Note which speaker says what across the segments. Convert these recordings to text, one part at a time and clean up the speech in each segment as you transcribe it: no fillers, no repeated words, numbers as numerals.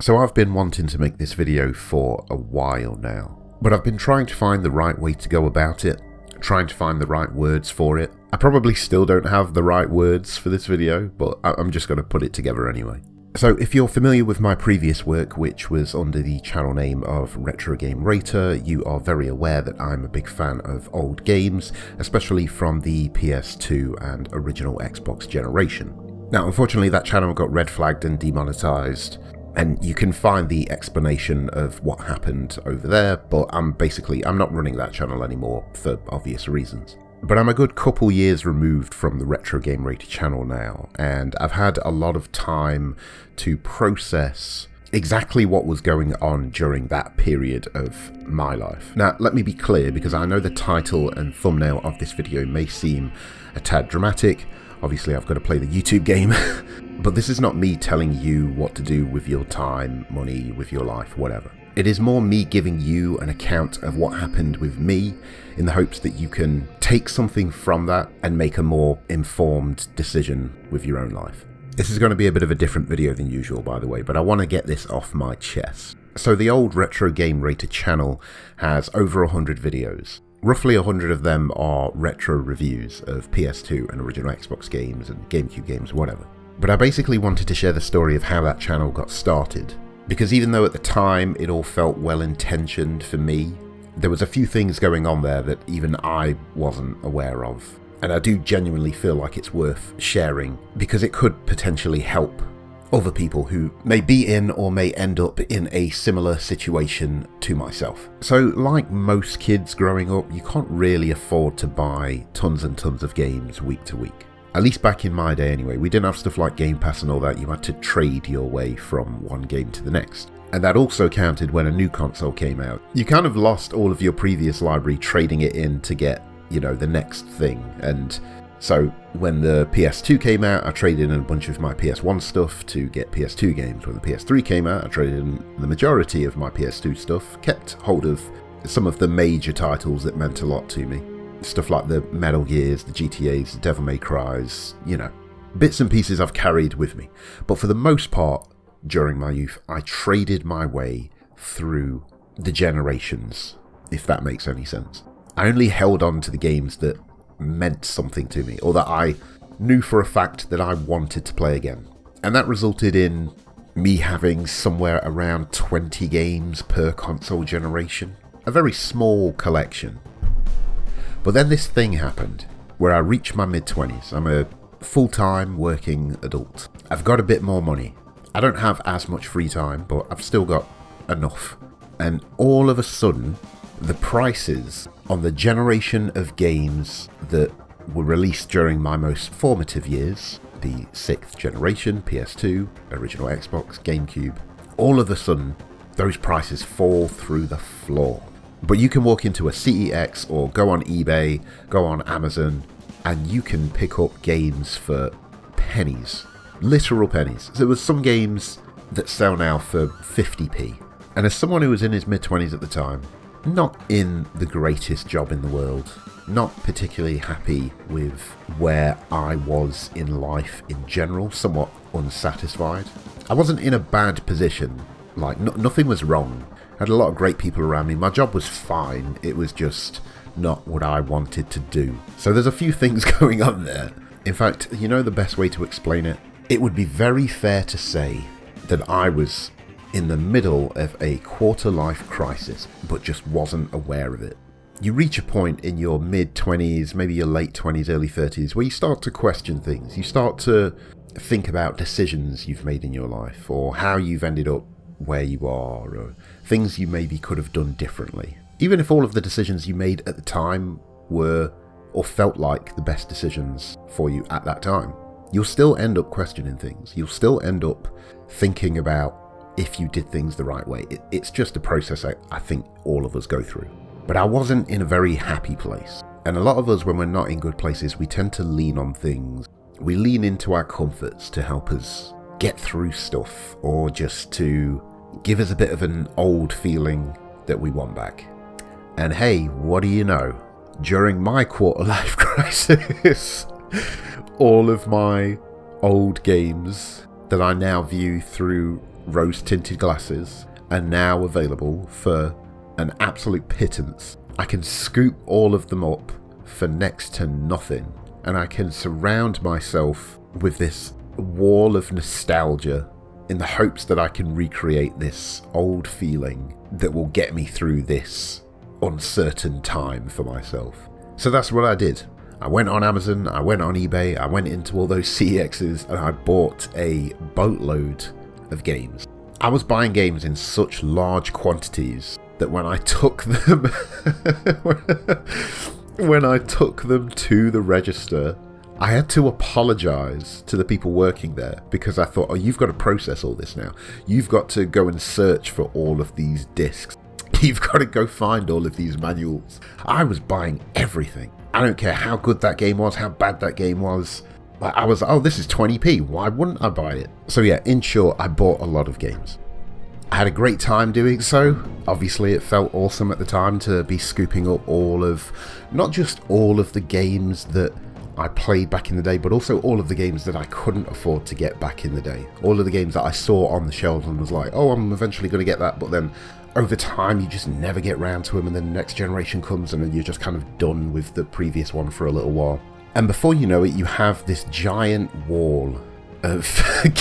Speaker 1: So I've been wanting to make this video for a while now, but I've been trying to find the right way to go about it, trying to find the right words for it. I probably still don't have the right words for this video, but I'm just going to put it together anyway. So if you're familiar with my previous work, which was under the channel name of Retro Game Rater, you are very aware that I'm a big fan of old games, especially from the PS2 and original Xbox generation. Now, unfortunately, that channel got red flagged and demonetized, and you can find the explanation of what happened over there, but I'm not running that channel anymore for obvious reasons. But I'm a good couple years removed from the Retro Game Rater channel now, and I've had a lot of time to process exactly what was going on during that period of my life. Now, let me be clear, because I know the title and thumbnail of this video may seem a tad dramatic. Obviously, I've got to play the YouTube game, but this is not me telling you what to do with your time, money, with your life, whatever. It is more me giving you an account of what happened with me in the hopes that you can take something from that and make a more informed decision with your own life. This is going to be a bit of a different video than usual, by the way, but I want to get this off my chest. So the old Retro Game Rater channel has over 100 videos. Roughly 100 of them are retro reviews of PS2 and original Xbox games and GameCube games, whatever. But I basically wanted to share the story of how that channel got started, because even though at the time it all felt well intentioned for me, there was a few things going on there that even I wasn't aware of. And I do genuinely feel like it's worth sharing, because it could potentially help other people who may be in or may end up in a similar situation to myself. So like most kids growing up, you can't really afford to buy tons and tons of games week to week. At least back in my day anyway. We didn't have stuff like Game Pass and all that. You had to trade your way from one game to the next. And that also counted when a new console came out. You kind of lost all of your previous library trading it in to get, the next thing. And so when the PS2 came out, I traded in a bunch of my PS1 stuff to get PS2 games. When the PS3 came out, I traded in the majority of my PS2 stuff, kept hold of some of the major titles that meant a lot to me. Stuff like the Metal Gears, the GTAs, the Devil May Cries, bits and pieces I've carried with me. But for the most part, during my youth, I traded my way through the generations, if that makes any sense. I only held on to the games that meant something to me, or that I knew for a fact that I wanted to play again. And that resulted in me having somewhere around 20 games per console generation. A very small collection. But then this thing happened, where I reached my mid-20s. I'm a full-time working adult. I've got a bit more money. I don't have as much free time, but I've still got enough. And all of a sudden, the prices on the generation of games that were released during my most formative years, the 6th generation, PS2, original Xbox, GameCube, all of a sudden, those prices fall through the floor. But you can walk into a CEX or go on eBay, go on Amazon, and you can pick up games for pennies. Literal pennies. There were some games that sell now for 50p. And as someone who was in his mid-20s at the time, not in the greatest job in the world, not particularly happy with where I was in life in general, somewhat unsatisfied. I wasn't in a bad position, nothing was wrong. I had a lot of great people around me, my job was fine, it was just not what I wanted to do. So there's a few things going on there. In fact, the best way to explain it? It would be very fair to say that I was in the middle of a quarter-life crisis, but just wasn't aware of it. You reach a point in your mid-20s, maybe your late 20s, early 30s, where you start to question things. You start to think about decisions you've made in your life, or how you've ended up where you are, or things you maybe could have done differently. Even if all of the decisions you made at the time were, or felt like, the best decisions for you at that time, you'll still end up questioning things. You'll still end up thinking about if you did things the right way. It's just a process I think all of us go through. But I wasn't in a very happy place. And a lot of us, when we're not in good places, we tend to lean on things. We lean into our comforts to help us get through stuff, or just to give us a bit of an old feeling that we want back. And hey, what do you know? During my quarter-life crisis, all of my old games that I now view through rose-tinted glasses are now available for an absolute pittance. I can scoop all of them up for next to nothing, and I can surround myself with this wall of nostalgia in the hopes that I can recreate this old feeling that will get me through this uncertain time for myself. So that's what I did. I went on Amazon, I went on eBay, I went into all those CEXs, and I bought a boatload of games. I was buying games in such large quantities that when I took them to the register, I had to apologize to the people working there because I thought, oh, you've got to process all this now. You've got to go and search for all of these discs. You've got to go find all of these manuals. I was buying everything. I don't care how good that game was, how bad that game was. I was, oh, this is 20p. Why wouldn't I buy it? So yeah, in short, I bought a lot of games. I had a great time doing so. Obviously, it felt awesome at the time to be scooping up not just all of the games that I played back in the day, but also all of the games that I couldn't afford to get back in the day. All of the games that I saw on the shelves and was like, oh, I'm eventually going to get that, but then over time you just never get round to them, and then the next generation comes and then you're just kind of done with the previous one for a little while. And before you know it, you have this giant wall of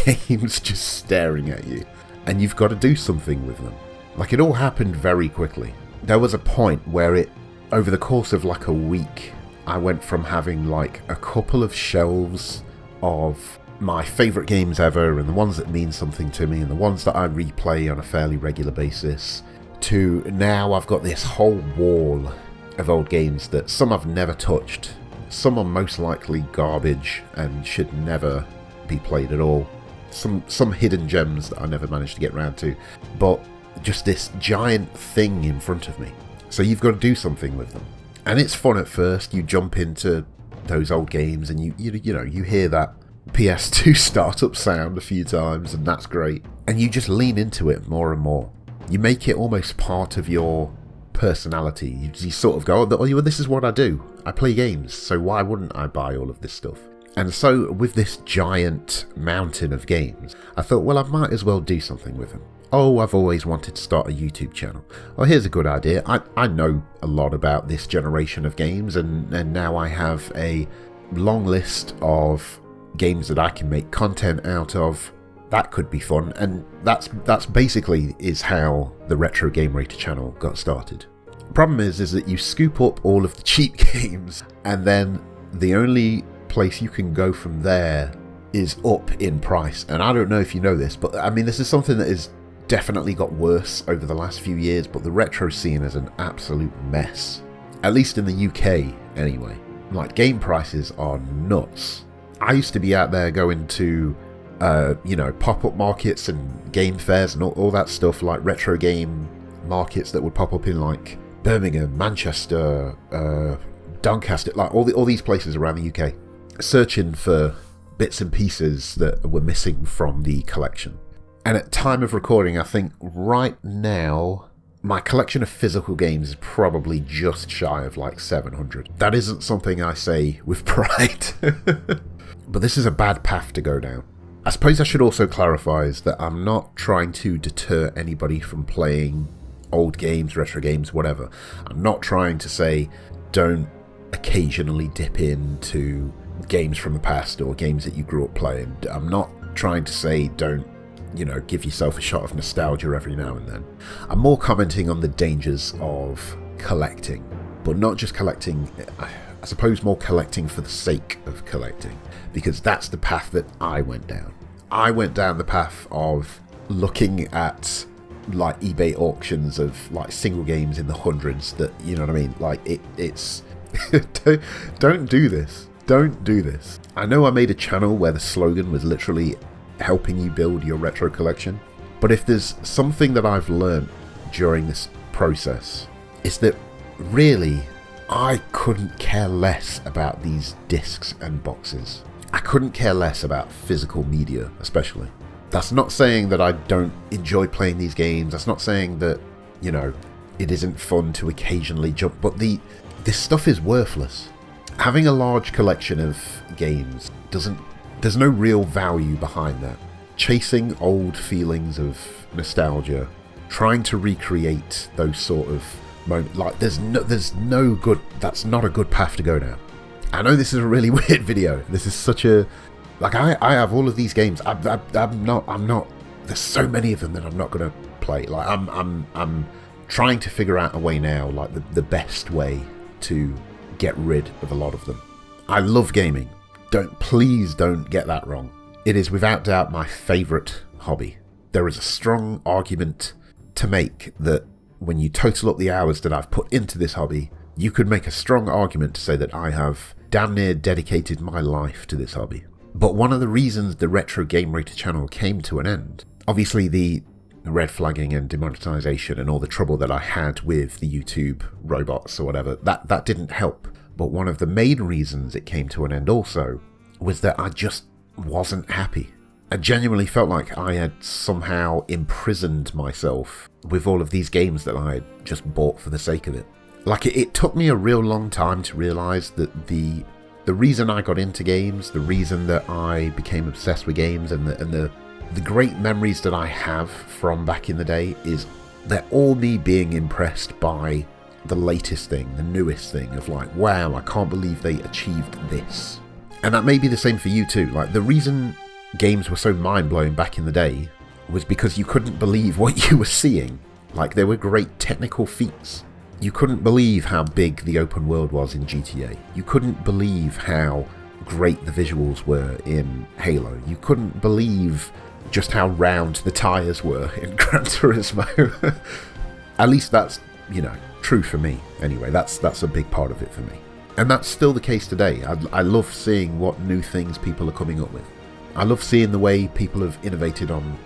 Speaker 1: games just staring at you, and you've got to do something with them. Like, it all happened very quickly. There was a point where over the course of like a week, I went from having like a couple of shelves of my favourite games ever and the ones that mean something to me and the ones that I replay on a fairly regular basis, to now I've got this whole wall of old games that some I've never touched, some are most likely garbage and should never be played at all, some hidden gems that I never managed to get round to, but just this giant thing in front of me. So you've got to do something with them. And it's fun at first. You jump into those old games and you hear that PS2 startup sound a few times, and that's great. And you just lean into it more and more. You make it almost part of your personality. You sort of go, oh, well, this is what I do. I play games, so why wouldn't I buy all of this stuff? And so with this giant mountain of games, I thought, well, I might as well do something with them. Oh, I've always wanted to start a YouTube channel. Well, here's a good idea. I know a lot about this generation of games, and now I have a long list of games that I can make content out of. That could be fun, and that's basically is how the Retro Game Rater channel got started. The problem is that you scoop up all of the cheap games, and then the only place you can go from there is up in price. And I don't know if you know this, but I mean, this is something that is definitely got worse over the last few years, but the retro scene is an absolute mess. At least in the UK, anyway. Like, game prices are nuts. I used to be out there going to, pop-up markets and game fairs and all that stuff, like retro game markets that would pop up in, like, Birmingham, Manchester, Doncaster, like all these places around the UK, searching for bits and pieces that were missing from the collection. And at time of recording, I think right now, my collection of physical games is probably just shy of like 700. That isn't something I say with pride. But this is a bad path to go down. I suppose I should also clarify is that I'm not trying to deter anybody from playing old games, retro games, whatever. I'm not trying to say don't occasionally dip into games from the past or games that you grew up playing. I'm not trying to say don't, give yourself a shot of nostalgia every now and then. I'm more commenting on the dangers of collecting, but not just collecting, I suppose more collecting for the sake of collecting, because that's the path that I went down. I went down the path of looking at like eBay auctions of like single games in the hundreds that, you know what I mean? Like it's don't do this. Don't do this. I know I made a channel where the slogan was literally helping you build your retro collection, but if there's something that I've learned during this process, is that really I couldn't care less about these discs and boxes. I couldn't care less about physical media, especially. That's not saying that I don't enjoy playing these games. That's not saying that, it isn't fun to occasionally jump, but this stuff is worthless. Having a large collection of games there's no real value behind that. chasing old feelings of nostalgia, trying to recreate those sort of moments. Like, there's no good, that's not a good path to go down. I know this is a really weird video. This is such a, like, I have all of these games. I'm not, there's so many of them that I'm not going to play. Like, I'm trying to figure out a way now, like the best way to get rid of a lot of them. I love gaming. Please don't get that wrong. It is without doubt my favourite hobby. There is a strong argument to make that when you total up the hours that I've put into this hobby, you could make a strong argument to say that I have damn near dedicated my life to this hobby. But one of the reasons the Retro Game Rater channel came to an end, obviously the red flagging and demonetization and all the trouble that I had with the YouTube robots or whatever, that didn't help. But one of the main reasons it came to an end also was that I just wasn't happy. I genuinely felt like I had somehow imprisoned myself with all of these games that I had just bought for the sake of it. Like, it took me a real long time to realise that the reason I got into games, the reason that I became obsessed with games, and the great memories that I have from back in the day is they're all me being impressed by the latest thing, the newest thing of like, wow, I can't believe they achieved this. And that may be the same for you too. Like, the reason games were so mind-blowing back in the day was because you couldn't believe what you were seeing. Like, they were great technical feats. You couldn't believe how big the open world was in GTA. You couldn't believe how great the visuals were in Halo. You couldn't believe just how round the tyres were in Gran Turismo. At least that's, true for me. Anyway, that's a big part of it for me. And that's still the case today. I love seeing what new things people are coming up with. I love seeing the way people have innovated on,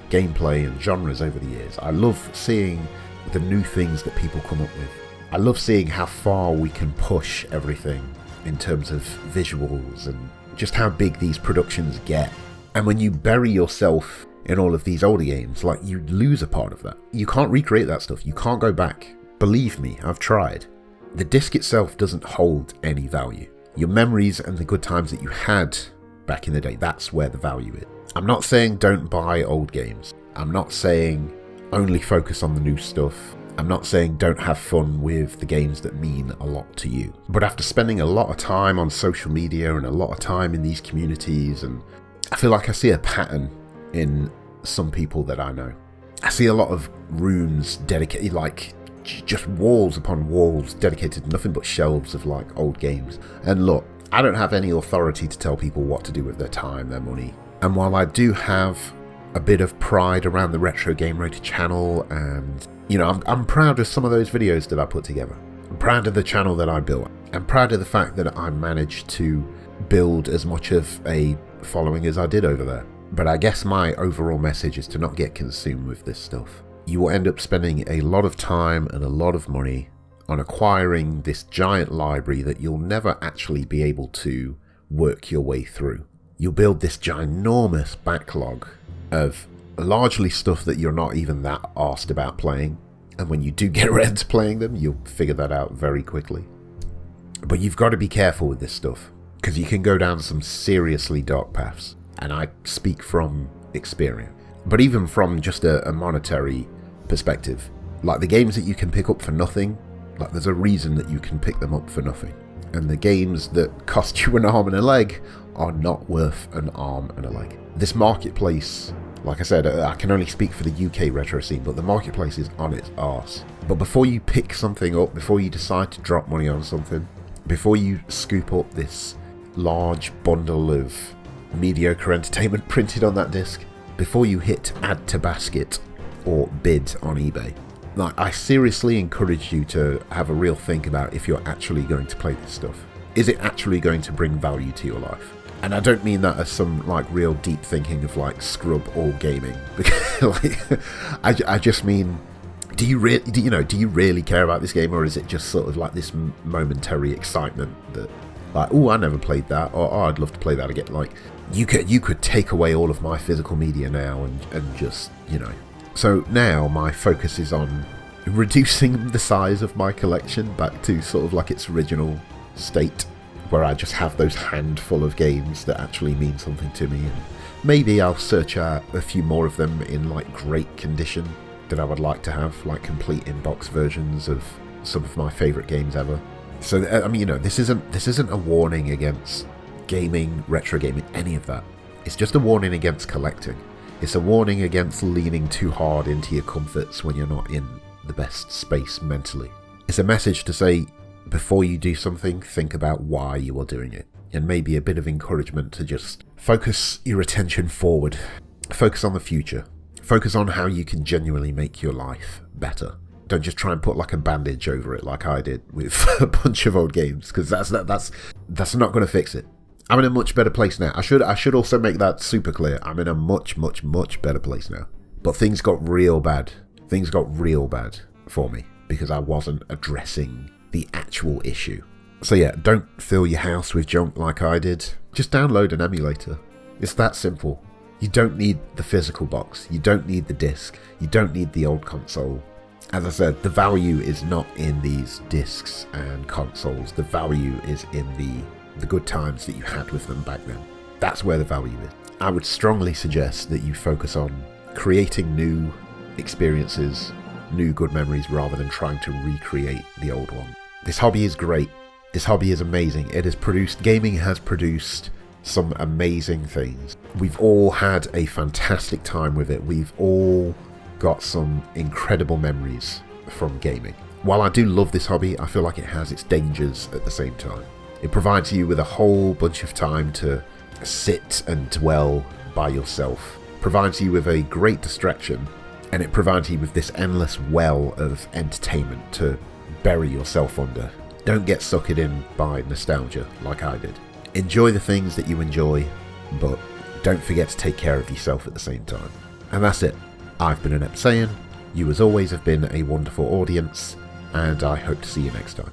Speaker 1: gameplay and genres over the years. I love seeing the new things that people come up with. I love seeing how far we can push everything in terms of visuals and just how big these productions get. And when you bury yourself in all of these older games, like, you lose a part of that. You can't recreate that stuff. You can't go back. Believe me, I've tried. The disc itself doesn't hold any value. Your memories and the good times that you had back in the day, that's where the value is. I'm not saying don't buy old games. I'm not saying only focus on the new stuff. I'm not saying don't have fun with the games that mean a lot to you. But after spending a lot of time on social media and a lot of time in these communities, and I feel like I see a pattern in some people that I know. I see a lot of rooms dedicated, like just walls upon walls dedicated to nothing but shelves of like old games. And look, I don't have any authority to tell people what to do with their time, their money. And while I do have a bit of pride around the Retro Game Rater channel, and I'm proud of some of those videos that I put together. I'm proud of the channel that I built. I'm proud of the fact that I managed to build as much of a following as I did over there. But I guess my overall message is to not get consumed with this stuff. You will end up spending a lot of time and a lot of money on acquiring this giant library that you'll never actually be able to work your way through. You'll build this ginormous backlog of largely stuff that you're not even that arsed about playing, and when you do get around to playing them, you'll figure that out very quickly. But you've got to be careful with this stuff, because you can go down some seriously dark paths, and I speak from experience. But even from just a monetary perspective, like the games that you can pick up for nothing, like there's a reason that you can pick them up for nothing. And the games that cost you an arm and a leg are not worth an arm and a leg. This marketplace, like I said, I can only speak for the UK retro scene, but the marketplace is on its arse. But before you pick something up, before you decide to drop money on something, before you scoop up this large bundle of mediocre entertainment printed on that disc, before you hit add to basket or bid on eBay, like, I seriously encourage you to have a real think about if you're actually going to play this stuff. Is it actually going to bring value to your life? And I don't mean that as some like real deep thinking of like scrub all gaming. Like, I just mean, do you really care about this game, or is it just sort of like this momentary excitement that, like, oh, I never played that, or oh, I'd love to play that again. Like, you could take away all of my physical media now and just, So now my focus is on reducing the size of my collection back to sort of like its original state, where I just have those handful of games that actually mean something to me, and Maybe I'll search out a few more of them in like great condition that I would like to have, like complete inbox versions of some of my favourite games ever. So I mean, you know, this isn't a warning against gaming, retro gaming, any of that. It's just a warning against collecting. It's a warning against leaning too hard into your comforts when you're not in the best space mentally. It's a message to say, before you do something, think about why you are doing it. And maybe a bit of encouragement to just focus your attention forward. Focus on the future. Focus on how you can genuinely make your life better. Don't just try and put like a bandage over it like I did with a bunch of old games, because that's not going to fix it. I'm in a much better place now. I should also make that super clear. I'm in a much better place now. But things got real bad. Things got real bad for me because I wasn't addressing the actual issue. So yeah, don't fill your house with junk like I did. Just download an emulator. It's that simple. You don't need the physical box. You don't need the disc. You don't need the old console. As I said, the value is not in these discs and consoles. The value is in the good times that you had with them back then. That's where the value is. I would strongly suggest that you focus on creating new experiences, new good memories, rather than trying to recreate the old one. This hobby is great. This hobby is amazing. Gaming has produced some amazing things. We've all had a fantastic time with it. We've all got some incredible memories from gaming. While I do love this hobby, I feel like it has its dangers at the same time. It provides you with a whole bunch of time to sit and dwell by yourself. Provides you with a great distraction, and it provides you with this endless well of entertainment to bury yourself under. Don't get suckered in by nostalgia like I did. Enjoy the things that you enjoy, but don't forget to take care of yourself at the same time. And that's it. I've been an Epsayan. You as always have been a wonderful audience, and I hope to see you next time.